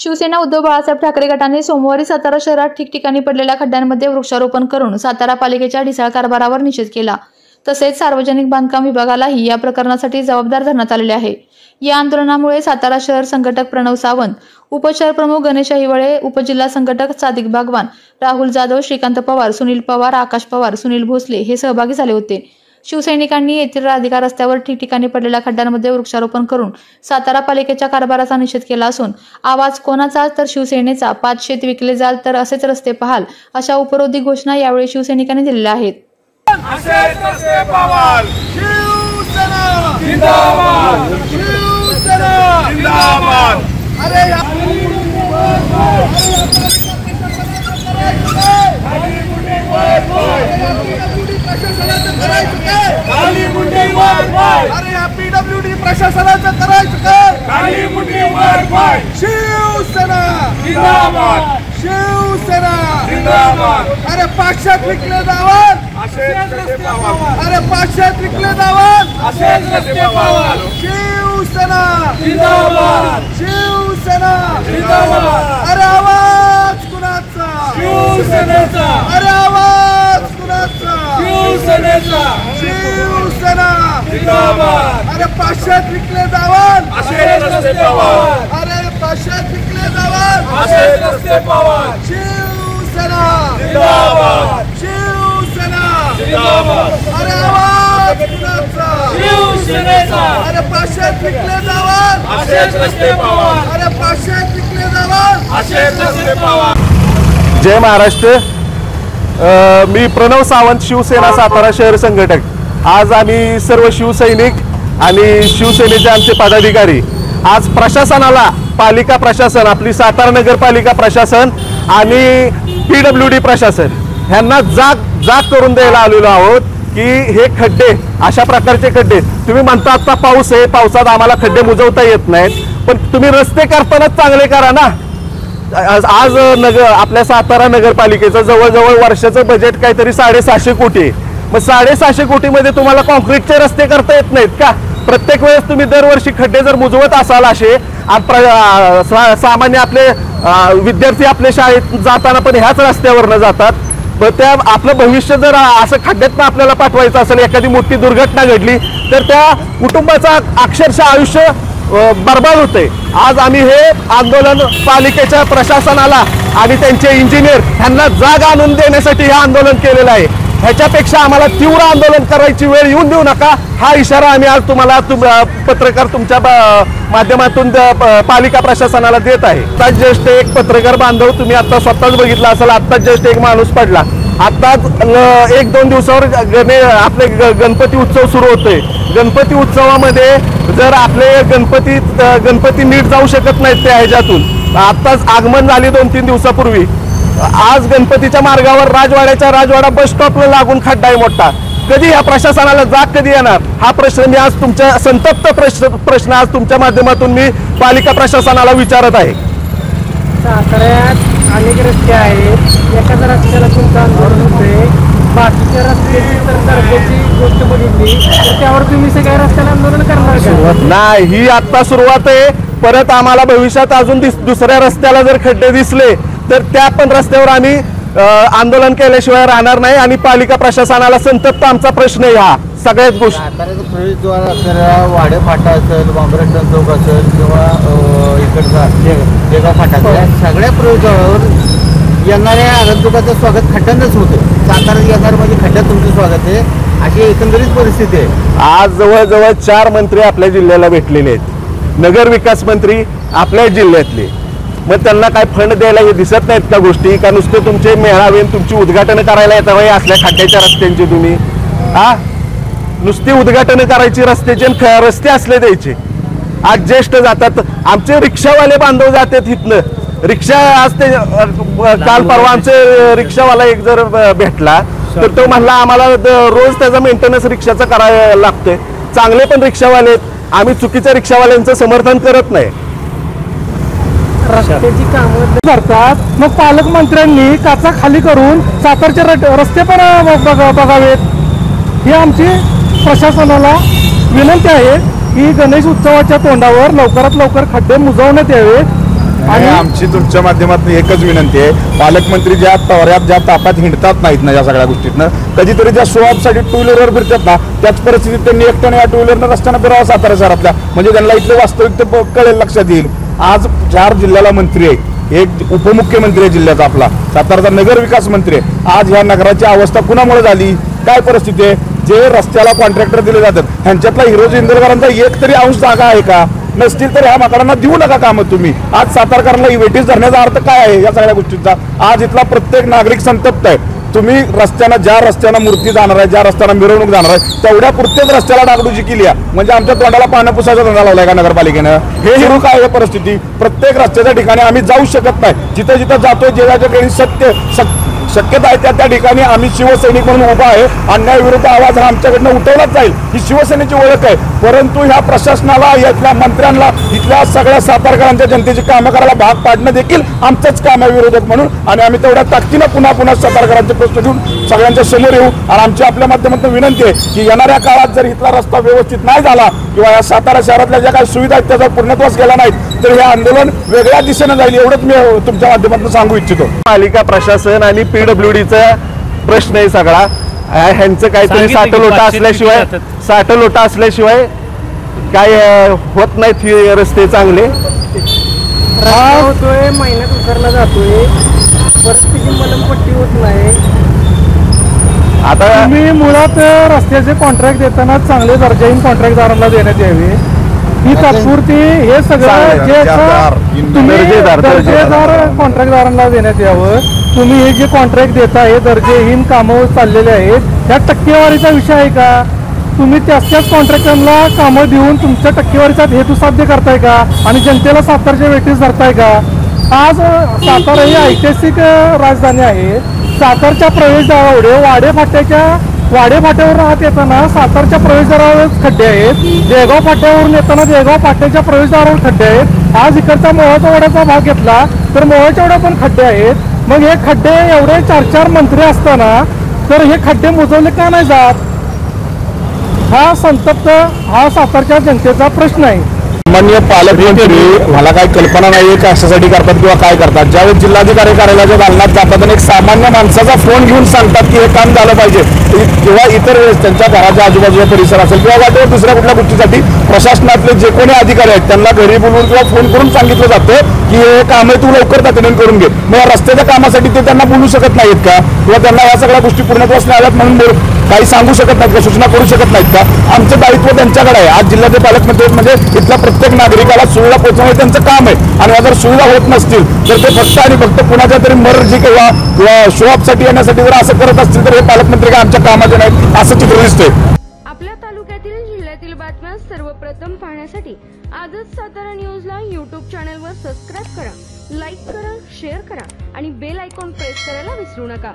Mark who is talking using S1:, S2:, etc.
S1: शिवसेना उद्धव बाळासाहेब ठाकरे गटाने सोमवारी सातारा शहरात ठिकठिकाणी पडलेल्या खड्ड्यांमध्ये वृक्षारोपण करून सातारा पालिकेच्या ढिसाळ कारभारावर निषेध केला। तसेच सार्वजनिक बांधकाम विभागालाही या प्रकरणासाठी जबाबदार धरण्यात आलेले आहे। या आंदोलनामुळे सातारा शहर संघटक प्रणव सावंत, उपशहर प्रमुख गणेश हिवळे, उपजिल्हा संघटक सादिक बागवान, राहुल जाधव, श्रीकांत पवार, सुनील पवार, आकाश पवार, सुनील भोसले हे सहभागी झाले होते। शिवसैनिकांनी येथील राधिका रस्त्यावर ठिकठिकाणी पडलेल्या खड्ड्यांमध्ये वृक्षारोपण करून सातारा पालिकेच्या कारभाराचा निषेध केला असून आवाज कोणाचा तर शिवसेनेचा, पाच शेत विकले जाल तर असेच रस्ते पाहाल अशा उपरोधी घोषणा यावेळी शिवसैनिकांनी दिलेल्या आहेत।
S2: पीडब्ल्यूडी प्रशासनाचं करायचं काय? शिवसेना जिंदाबाद, शिवसेना जिंदाबाद। अरे पाचशेत विकले जावं, अरे पाचशेत विकले जावं, शिवसेना जिंदाबाद, शिवसेना जिंदाबाद। अरे आवाज कुणाचा? शिवसेनेचा। अरे आवाज कुणाचा? शिवसेनेचा। शिवसेना जिंदाबाद। अरे पाचशेत विकले जावं, अरे पाचशेत विकले जावं, शिवसेना जिंदाबाद, शिवसेना जिंदाबाद। अरे आवाज कुणाचा? शिवसेनेचा। अरे पाचशेत विकले जावं, अरे पाचशेत विकले जावं।
S3: जय महाराष्ट्र। मी प्रणव सावंत, शिवसेना सातारा शहर संघटक। आज आम्ही सर्व शिवसैनिक आणि शिवसेनेचे आमचे पदाधिकारी आज प्रशासनाला, पालिका प्रशासन, आपली सातारा नगरपालिका प्रशासन आणि पीडब्ल्यूडी प्रशासन यांना जाग करून द्यायला आलेलो आहोत की हे खड्डे, अशा प्रकारचे खड्डे, तुम्ही म्हणता आता पाऊस आहे, पावसात आम्हाला खड्डे मुजवता येत नाहीत, पण तुम्ही रस्ते करतानाच चांगले करा ना। आज आपल्या सातारा नगरपालिकेचं जवळजवळ वर्षाचं बजेट काहीतरी 750 कोटी आहे। मग 750 कोटीमध्ये तुम्हाला कॉन्क्रीटचे रस्ते करता येत नाहीत का? प्रत्येक वेळेस तुम्ही दरवर्षी खड्डे जर मुजवत असाल असे, सामान्य आपले विद्यार्थी आपल्या शाळेत जाताना पण ह्याच रस्त्यावरनं जातात, पण त्या आपलं भविष्य जर असं खड्ड्यातनं आपल्याला पाठवायचं असेल, एखादी मोठी दुर्घटना घडली तर त्या कुटुंबाचा अक्षरशः आयुष्य बर्बाद होते। आज आम्ही हे आंदोलन पालिकेच्या प्रशासनाला आणि त्यांचे इंजिनियर यांना जाग आणून देण्यासाठी हे आंदोलन केलेलं आहे। ह्याच्यापेक्षा आम्हाला तीव्र आंदोलन करायची वेळ येऊन देऊ नका, हा इशारा आम्ही आज तुम्हाला पत्रकार तुमच्या माध्यमातून पालिका प्रशासनाला देत आहे। आता जस्ट एक पत्रकार बांधव, तुम्ही आता स्वतःच बघितलं असेल, आता जस्ट एक माणूस पडला, आताच 1-2 दिवसावर आपले गणपती उत्सव सुरू होतोय। गणपती उत्सवामध्ये जर आपले गणपती नीट जाऊ शकत नाहीत त्या ह्याच्यातून, आताच आगमन झाली 2-3 दिवसापूर्वी, आज गणपतीच्या मार्गावर राजवाडा बस स्टॉपला लागून खड्डा आहे मोठा। कधी या प्रशासनाला जाग कधी येणार, हा प्रश्न मी आज तुमच्या संतप्त प्रश्न आज तुमच्या माध्यमातून मी पालिका प्रशासनाला विचारत आहे।
S4: साताऱ्यात अनेक रस्ते आहेत, एखाद्या रस्त्याला तुमचं आंदोलन होते, बाकीच्या रस्त्याची तर दर्जाची गोष्ट बघितली तर त्यावर तुम्ही सगळ्या रस्त्याला आंदोलन करणार का?
S3: नाही, ही आता सुरुवात आहे। परत आम्हाला भविष्यात अजून दुसऱ्या रस्त्याला जर खड्डे दिसले तर त्या पण रस्त्यावर आम्ही आंदोलन केल्याशिवाय राहणार नाही आणि पालिका प्रशासनाला संतप्त आमचा प्रश्न आहे हा सगळ्याच गोष्टी।
S5: साताऱ्याचं प्रवेशद्वार असणारा वाडे फाटा असेल, बांबरटन चौक असेल किंवा इकडचा देगाव फाटा, सगळ्या प्रवेशद्वारावर येणाऱ्या आगंतुकाचं स्वागत खड्ड्यांनाच होतं। साताऱ्यात येणार म्हणजे खड्ड्यात तुमचं स्वागत आहे, अशी एकंदरीत परिस्थिती आहे।
S3: आज जवळजवळ 4 मंत्री आपल्या जिल्ह्याला भेटलेले आहेत, नगर विकास मंत्री आपल्या जिल्ह्यातले, मग त्यांना काय फंड द्यायला हे दिसत नाहीत का गोष्टी? का नुसते तुमचे मेळावे, तुमची उद्घाटन करायला येतं वय असल्या खड्ड्याच्या रस्त्यांची तुम्ही? नुसती उद्घाटन करायची रस्त्याचे, रस्ते असले द्यायचे। आज ज्येष्ठ जातात, आमचे रिक्षावाले बांधव जातात इथनं, रिक्षा आज ते काल परवा आमचे रिक्षावाला एक जर भेटला तर तो म्हणला आम्हाला रोज त्याचा मेंटेनन्स रिक्षाचा करायला लागतोय। चांगले पण रिक्षावाले आहेत, आम्ही चुकीच्या रिक्षावाल्यांचं समर्थन करत नाही।
S4: रस्त्याची कामं करतात, मग पालकमंत्र्यांनी काचा खाली करून सातारचे रस्ते पण बघावेत, ही आमची प्रशासनाला विनंती आहे की गणेश उत्सवाच्या तोंडावर लवकरात लवकर खड्डे मुजवण्यात यावे।
S6: आणि आमची तुमच्या माध्यमातून एकच विनंती आहे, पालकमंत्री ज्या तवऱ्यात ज्या तापात हिंडतात नाहीत ना या सगळ्या गोष्टीतनं, कधीतरी ज्या शो ऑफसाठी टू व्हीलरवर फिरतात ना, त्याच परिस्थितीत त्यांनी एकट्याने या टू व्हीलरनं रस्त्यानं फिरावं सातारा शहरातल्या, म्हणजे त्यांना इथलं वास्तविकता कळेल, लक्षात येईल. आज 4 जिल्ह्याला मंत्री आहे, एक उपमुख्यमंत्री आहे जिल्ह्याचा आपला, साताराचा नगर विकास मंत्री आहे. आज ह्या नगराची अवस्था कुणामुळे झाली, काय परिस्थिती आहे? जे रस्त्याला कॉन्ट्रॅक्टर दिले जातात ह्यांच्यातला हिरोजी इंदोरकरांचा एक तरी अंश जागा आहे का? नसतील तर ह्या माकडांना देऊ नका कामं तुम्ही. आज सातारकरांना वेटीस धरण्याचा अर्थ काय आहे या सगळ्या गोष्टींचा? आज इथला प्रत्येक नागरिक संतप्त आहे. तुम्ही रस्त्यानं ज्या रस्त्यानं मूर्ती जाणार आहे, ज्या रस्त्यानं मिरवणूक जाणार आहे, तेवढ्या पुरतेच रस्त्याला डागडुजी केली आहे. म्हणजे आमच्या तोंडाला पानं पुसायचा धंदा लावलाय का नगरपालिकेनं? हे सुरू काय आहे परिस्थिती? प्रत्येक रस्त्याच्या ठिकाणी आम्ही जाऊ शकत नाही. जिथं जिथं जातोय, जेव्हा काही शक्यता आहे त्या ठिकाणी आम्ही शिवसैनिक म्हणून उभा आहे. अन्यायाविरुद्ध आवाज हा आमच्याकडनं उठवलाच जाईल, ही शिवसेनेची ओळख आहे. परंतु ह्या प्रशासनाला, इथल्या मंत्र्यांना, इथल्या सगळ्या सातारकरांच्या जनतेची कामं करायला भाग पाडणं देखील आमचंच काम आहे विरोधक म्हणून. आणि आम्ही तेवढ्या ताकदीनं पुन्हा सातारकरांचे प्रश्न घेऊन सगळ्यांच्या समोर येऊ. आणि आमची आपल्या माध्यमातून विनंती आहे की येणाऱ्या काळात जर इथला रस्ता व्यवस्थित नाही झाला किंवा या सातारा शहरातल्या ज्या काही सुविधा आहेत त्याचा पूर्णत्वास केला नाहीत तर हे आंदोलन वेगळ्या दिशेनं जाईल, एवढंच मी तुमच्या माध्यमातून सांगू इच्छितो.
S3: पालिका प्रशासन आणि PWDचा प्रश्न आहे सगळा. ह्यांचं काहीतरी साठलोटा असल्याशिवाय काय होत नाहीत हे रस्ते चांगले.
S4: होतोय, महिन्यात उतरला जातोय, परिस्थिती मलमपट्टी होत नाही.
S3: आता
S7: तुम्ही मुळात रस्त्याचे कॉन्ट्रॅक्ट देताना चांगले दर्जाहीन कॉन्ट्रॅक्टदारांना देण्यात यावे. ही तात्पुरती हे सगळं जे दर्जेदार कॉन्ट्रॅक्टदारांना देण्यात यावं. तुम्ही हे जे कॉन्ट्रॅक्ट देता हे दर्जेहीन कामं चाललेले आहेत, ह्या टक्केवारीचा विषय आहे का? तुम्ही त्याच कॉन्ट्रॅक्टरला कामं देऊन तुमच्या टक्केवारीचा हेतू साध्य करताय का? आणि जनतेला सातारच्या वेटीस धरताय का? आज सातारा ही ऐतिहासिक राजधानी आहे. सातारच्या प्रवेशद्वारावर वाडे फाट्यावर राहत येताना सातारच्या प्रवेशद्वारावर खड्डे आहेत. देगाव फाट्यावरून येताना देगाव फाट्याच्या प्रवेशद्वारावर खड्डे आहेत. आज इकडचा मोहोळच्या वाड्याचा भाग घेतला तर मोहोळच्या वाड्यात पण खड्डे आहेत. मग हे खड्डे एवढे 4 मंत्री असताना तर हे खड्डे मोजवले का नाही जात? हा सातारच्या जनतेचा प्रश्न आहे.
S6: माननीय पालकमंत्री, मला काही कल्पना नाहीये कशासाठी करतात किंवा काय करतात. ज्यावेळेस जिल्हाधिकारी कार्यालयाच्या दालनात जातात आणि एक सामान्य माणसाचा फोन घेऊन सांगतात की हे काम झालं पाहिजे, किंवा इतर वेळेस त्यांच्या घराच्या आजूबाजूचा परिसर असेल किंवा वाटेवर दुसऱ्या कुठल्या गोष्टीसाठी प्रशासनातले जे कोणी अधिकारी आहेत त्यांना घरी बोलवून किंवा फोन करून सांगितलं जातं की हे काम आहे, तू लवकर तातडीने करून घे. मग या रस्त्याच्या कामासाठी ते त्यांना बोलू शकत नाहीत का? किंवा त्यांना या सगळ्या गोष्टी पूर्णत्वास नाही आल्यात म्हणून काही सांगू शकत नाहीत का? सूचना करू शकत नाहीत का? आमचं दायित्व त्यांच्याकडे आहे. आज जिल्ह्याचे पालकमंत्री म्हणजे इथल्या प्रत्येक नागरिकाला सुविधा पोहोचवणे त्यांचं काम आहे. आणि जर सुविधा होत नसतील तर ते फक्त आणि फक्त कुणाच्या तरी मर्जी किंवा शो ऑफसाठी येण्यासाठी जर असं करत असतील तर हे पालकमंत्री काय आमच्या कामाचे नाहीत असं चित्र दिसतंय.
S8: आपल्या तालुक्यातील जिल्ह्यातील बातम्या सर्वप्रथम पाहण्यासाठी आजच सातारा न्यूजला YouTube चॅनलवर सबस्क्राईब करा, लाईक करा, शेअर करा आणि बेल आयकॉन प्रेस करायला विसरू नका.